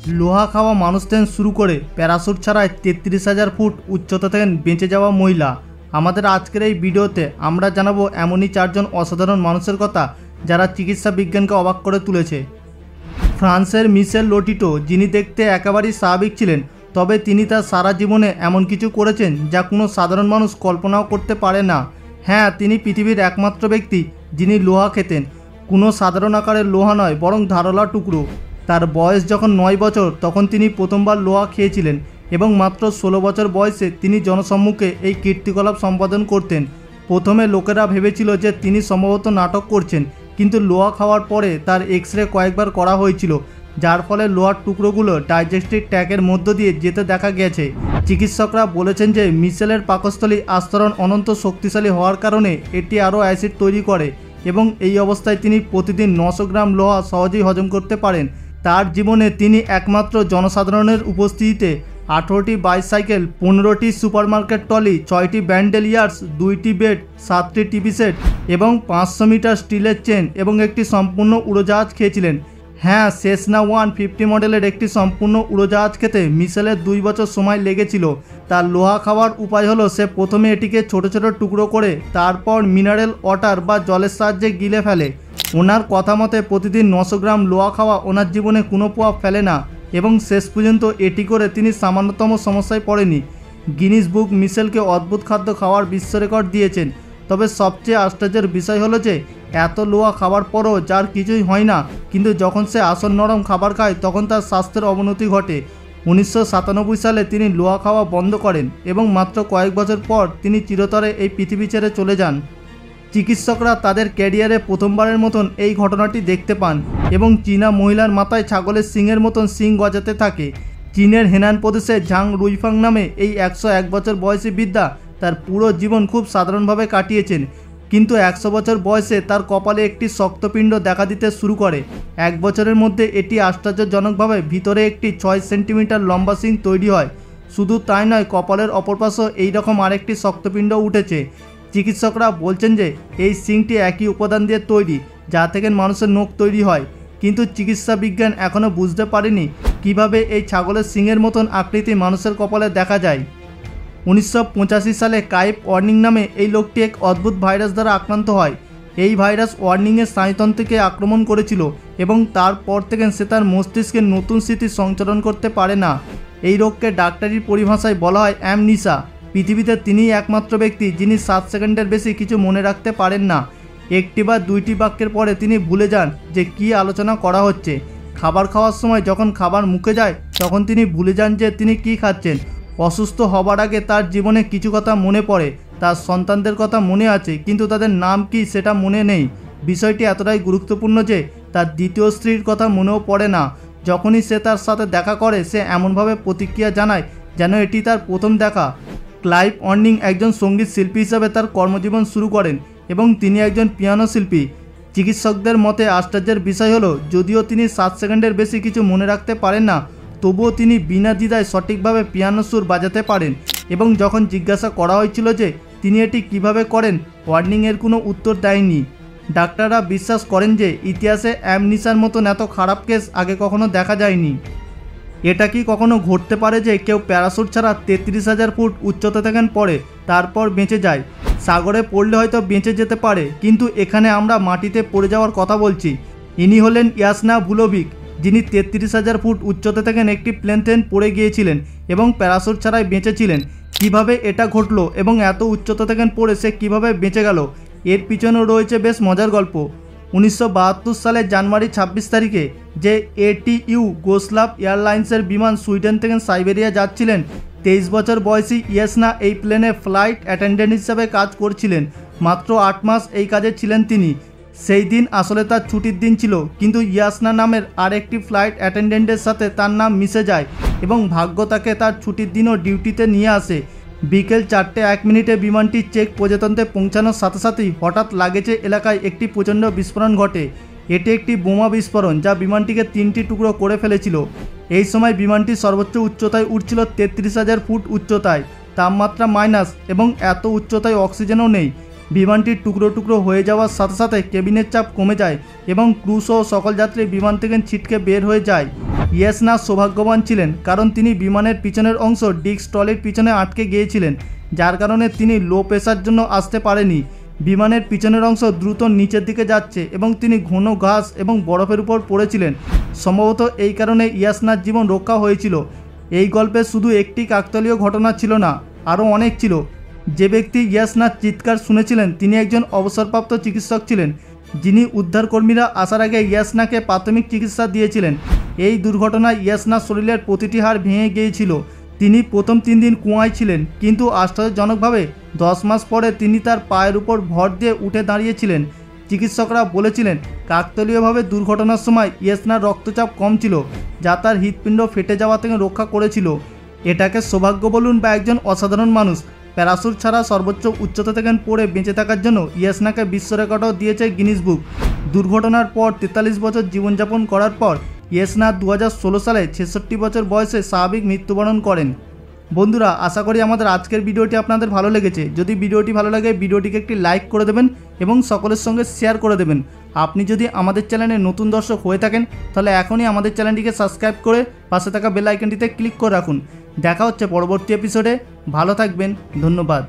লোহা খাওয়া মানুষ থেকে শুরু করে প্যারাশুট ছাড়াই 33,000 ফুট উচ্চতা থেকে বেঁচে যাওয়া মহিলা। আমাদের আজকের এই ভিডিওতে আমরা জানাবো এমনই 4 জন অসাধারণ মানুষের কথা যারা চিকিৎসা বিজ্ঞানকে অবাক করে তুলেছে। ফ্রান্সের মিশেল লোটিটো, যিনি দেখতে একেবারেই স্বাভাবিক ছিলেন, তবে তিনি তার সারা জীবনে এমন কিছু করেছেন যা কোনো সাধারণ মানুষ কল্পনাও করতে পারে না। হ্যাঁ, তিনি পৃথিবীর একমাত্র ব্যক্তি যিনি লোহা খেতেন। কোনো সাধারণ আকারের লোহা নয়, বরং ধারালো টুকরো। তার বয়স যখন 9 বছর তখন তিনি প্রথমবার লোহা খেয়েছিলেন এবং মাত্র 16 বছর বয়সে তিনি জনসম্মুখে এই কীর্তিকলাপ সম্পাদন করতেন। প্রথমে লোকেরা ভেবেছিল যে তিনি সম্ভবত নাটক করছেন, কিন্তু লোহা খাওয়ার পরে তার এক্স-রে কয়েকবার করা হয়েছিল, যার ফলে লোহার টুকরোগুলো ডাইজেস্টিভ ট্র্যাকের মধ্য দিয়ে যেতে দেখা গেছে। চিকিৎসকরা বলেছেন যে মিশেলের পাকস্থলী আস্তরণ অনন্ত শক্তিশালী হওয়ার কারণে এটি আরও অ্যাসিড তৈরি করে এবং এই অবস্থায় তিনি প্রতিদিন 900 গ্রাম লোহা সহজেই হজম করতে পারেন। তার জীবনে তিনি একমাত্র জনসাধারণের উপস্থিতিতে 18টি বাইসাইকেল, 15টি সুপারমার্কেট ট্রলি, 6টি ব্যান্ডেলিয়ার্স, 2টি বেড, 7টি টিভি সেট এবং 500 মিটার স্টিলের চেন এবং একটি সম্পূর্ণ উড়োজাহাজ খেয়েছিলেন। হ্যাঁ, সেসনা 150 মডেলের একটি সম্পূর্ণ উড়োজাহাজ খেতে মিশেলের 2 বছর সময় লেগেছিল। তার লোহা খাওয়ার উপায় হলো সে প্রথমে এটিকে ছোট ছোট টুকরো করে তারপর মিনারেল ওয়াটার বা জলের সাহায্যে গিলে ফেলে। ওনার কথা মতে প্রতিদিন 900 গ্রাম লোহা খাওয়া ওনার জীবনে কোনো প্রভাব ফেলে না এবং শেষ পর্যন্ত এটি করে তিনি সামান্যতম সমস্যায় পড়েনি। গিনিস বুক মিশেলকে অদ্ভুত খাদ্য খাওয়ার বিশ্ব রেকর্ড দিয়েছেন। তবে সবচেয়ে আশ্চর্যের বিষয় হলো যে এত লোহা খাওয়ার পরও যার কিছুই হয় না, কিন্তু যখন সে আসল নরম খাবার খায় তখন তার স্বাস্থ্যের অবনতি ঘটে। 1997 সালে তিনি লোহা খাওয়া বন্ধ করেন এবং মাত্র কয়েক বছর পর তিনি চিরতরে এই পৃথিবী ছেড়ে চলে যান। চিকিৎসকরা তাদের ক্যারিয়ারে প্রথমবারের মতন এই ঘটনাটি দেখতে পান এবং চীনা মহিলার মাথায় ছাগলের শিংয়ের মতন শিং গজাতে থাকে। চীনের হেনান প্রদেশে ঝাং রুইফাং নামে এই 101 বছর বয়সী বৃদ্ধা তার পুরো জীবন খুব সাধারণভাবে কাটিয়েছেন, কিন্তু 100 বছর বয়সে তার কপালে একটি শক্তপিণ্ড দেখা দিতে শুরু করে। 1 বছরের মধ্যে এটি আশ্চর্যজনকভাবে ভিতরে একটি 6 সেন্টিমিটার লম্বা শিং তৈরি হয়। শুধু তাই নয়, কপালের অপর পাশেও এইরকম আরেকটি শক্তপিণ্ড উঠেছে। চিকিৎসকরা বলছেন যে এই শিংটি একই উপাদান দিয়ে তৈরি যা থেকে মানুষের নখ তৈরি হয়, কিন্তু চিকিৎসা বিজ্ঞান এখনও বুঝতে পারেনি কিভাবে এই ছাগলের শিংয়ের মতন আকৃতি মানুষের কপালে দেখা যায়। 1985 সালে কাইপ ওয়ার্নিং নামে এই লোকটি এক অদ্ভুত ভাইরাস দ্বারা আক্রান্ত হয়। এই ভাইরাস ওয়ার্নিংয়ের স্নায়ুতন্ত্রকে আক্রমণ করেছিল এবং তারপর থেকে সে তার মস্তিষ্কের নতুন স্মৃতি সঞ্চালন করতে পারে না। এই রোগকে ডাক্তারির পরিভাষায় বলা হয় অ্যামনিসা। পৃথিবীতে তিনিই একমাত্র ব্যক্তি যিনি 7 সেকেন্ডের বেশি কিছু মনে রাখতে পারেন না। একটি বা দুইটি বাক্যের পরে তিনি ভুলে যান যে কী আলোচনা করা হচ্ছে। খাবার খাওয়ার সময় যখন খাবার মুখে যায় তখন তিনি ভুলে যান যে তিনি কী খাচ্ছেন। অসুস্থ হবার আগে তার জীবনে কিছু কথা মনে পড়ে, তার সন্তানদের কথা মনে আছে, কিন্তু তাদের নাম কি সেটা মনে নেই। বিষয়টি এতটাই গুরুত্বপূর্ণ যে তার দ্বিতীয় স্ত্রীর কথা মনেও পড়ে না। যখনই সে তার সাথে দেখা করে সে এমনভাবে প্রতিক্রিয়া জানায় যেন এটি তার প্রথম দেখা। ক্লাইভ ওয়ার্নিং একজন সঙ্গীত শিল্পী হিসাবে তার কর্মজীবন শুরু করেন এবং তিনি একজন পিয়ানো শিল্পী। চিকিৎসকদের মতে আশ্চর্যের বিষয় হলো যদিও তিনি 7 সেকেন্ডের বেশি কিছু মনে রাখতে পারেন না, তবুও তিনি বিনা দ্বিধায় সঠিকভাবে পিয়ানো সুর বাজাতে পারেন। এবং যখন জিজ্ঞাসা করা হয়েছিল যে তিনি এটি কিভাবে করেন, ওয়ার্নিংয়ের কোনো উত্তর দেয়নি। ডাক্তাররা বিশ্বাস করেন যে ইতিহাসে অ্যামনিসার মতন এত খারাপ কেস আগে কখনো দেখা যায়নি। এটা কি কখনো ঘটতে পারে যে কেউ প্যারাশুট ছাড়া 33,000 ফুট উচ্চতা থেকে পড়ে তারপর বেঁচে যায়? সাগরে পড়লে হয়তো বেঁচে যেতে পারে, কিন্তু এখানে আমরা মাটিতে পড়ে যাওয়ার কথা বলছি। ইনি হলেন ইয়াসনা ভুলোভিক, যিনি 33,000 ফুট উচ্চতা থেকে একটি প্লেন থেকে পড়ে গিয়েছিলেন এবং প্যারাশুট ছাড়াই বেঁচেছিলেন। কিভাবে এটা ঘটলো এবং এত উচ্চতা থেকে পড়ে সে কীভাবে বেঁচে গেল, এর পিছনেও রয়েছে বেশ মজার গল্প। 1972 সালের জানুয়ারি 26 তারিখে যে এটিইউ গোসলাভ এয়ারলাইন্সের বিমান সুইডেন থেকে সাইবেরিয়া যাচ্ছিলেন, 23 বছর বয়সী ইয়াসনা এই প্লেনে ফ্লাইট অ্যাটেন্ডেন্ট হিসাবে কাজ করছিলেন। মাত্র 8 মাস এই কাজে ছিলেন তিনি। সেই দিন আসলে তার ছুটির দিন ছিল, কিন্তু ইয়াসনা নামের আরেকটি ফ্লাইট অ্যাটেন্ডেন্টের সাথে তার নাম মিশে যায় এবং ভাগ্য তাকে তার ছুটির দিনও ডিউটিতে নিয়ে আসে। বিকেল 4:01 বিমানটি চেক প্রজাতন্ত্রে পৌঁছানোর সাথে সাথেই হঠাৎ লাগেজে এলাকায় একটি প্রচণ্ড বিস্ফোরণ ঘটে। এটি একটি বোমা বিস্ফোরণ যা বিমানটিকে 3টি টুকরো করে ফেলেছিল। এই সময় বিমানটি সর্বোচ্চ উচ্চতায় উঠছিল 33,000 ফুট উচ্চতায়, তাপমাত্রা মাইনাস এবং এত উচ্চতায় অক্সিজেনও নেই। বিমানটির টুকরো টুকরো হয়ে যাওয়ার সাথে সাথে কেবিনের চাপ কমে যায় এবং ক্রু সহ সকল যাত্রী বিমান থেকে ছিটকে বের হয়ে যায়। ইয়াসনা সৌভাগ্যবান ছিলেন কারণ তিনি বিমানের পিছনের অংশ ডিস্ক ট্রলির পিছনে আটকে গিয়েছিলেন, যার কারণে তিনি লো প্রেসার জন্য আসতে পারেনি। বিমানের পিছনের অংশ দ্রুত নিচের দিকে যাচ্ছে এবং তিনি ঘন ঘাস এবং বরফের উপর পড়েছিলেন। সম্ভবত এই কারণে ইয়াসনার জীবন রক্ষা হয়েছিল। এই গল্পে শুধু একটি কাকতালীয় ঘটনা ছিল না, আরও অনেক ছিল। যে ব্যক্তি ইয়াসনার চিৎকার শুনেছিলেন তিনি একজন অবসরপ্রাপ্ত চিকিৎসক ছিলেন, যিনি উদ্ধারকর্মীরা আসার আগে ইয়াসনাকে প্রাথমিক চিকিৎসা দিয়েছিলেন। এই দুর্ঘটনায় ইয়াসনার শরীরের প্রতিটি হাড় ভেঙে গিয়েছিল। তিনি প্রথম 3 দিন কুয়ায় ছিলেন, কিন্তু আশ্চর্যজনকভাবে 10 মাস পরে তিনি তার পায়ের উপর ভর দিয়ে উঠে দাঁড়িয়েছিলেন। চিকিৎসকরা বলেছিলেন কাকতালীয়ভাবে দুর্ঘটনার সময় ইয়াসনার রক্তচাপ কম ছিল, যা তার হৃৎপিণ্ড ফেটে যাওয়া থেকে রক্ষা করেছিল। এটাকে সৌভাগ্য বলুন বা একজন অসাধারণ মানুষ, প্যারাশুট ছাড়া সর্বোচ্চ উচ্চতা থেকে পড়ে বেঁচে থাকার জন্য ইয়াসনাকে বিশ্ব রেকর্ডও দিয়েছে গিনিস বুক। দুর্ঘটনার পর 43 বছর জীবনযাপন করার পর ইয়াসনা 2016 সালে 66 বছর বয়সে স্বাভাবিক মৃত্যুবরণ করেন। বন্ধুরা, আশা করি আমাদের আজকের ভিডিওটি আপনাদের ভালো লেগেছে। যদি ভিডিওটি ভালো লাগে ভিডিওটিকে একটি লাইক করে দেবেন এবং সকলের সঙ্গে শেয়ার করে দেবেন। আপনি যদি আমাদের চ্যানেলে নতুন দর্শক হয়ে থাকেন তাহলে এখনই আমাদের চ্যানেলটিকে সাবস্ক্রাইব করে পাশে থাকা বেল আইকনটিতে ক্লিক করে রাখুন। দেখা হচ্ছে পরবর্তী এপিসোডে। ভালো থাকবেন, ধন্যবাদ।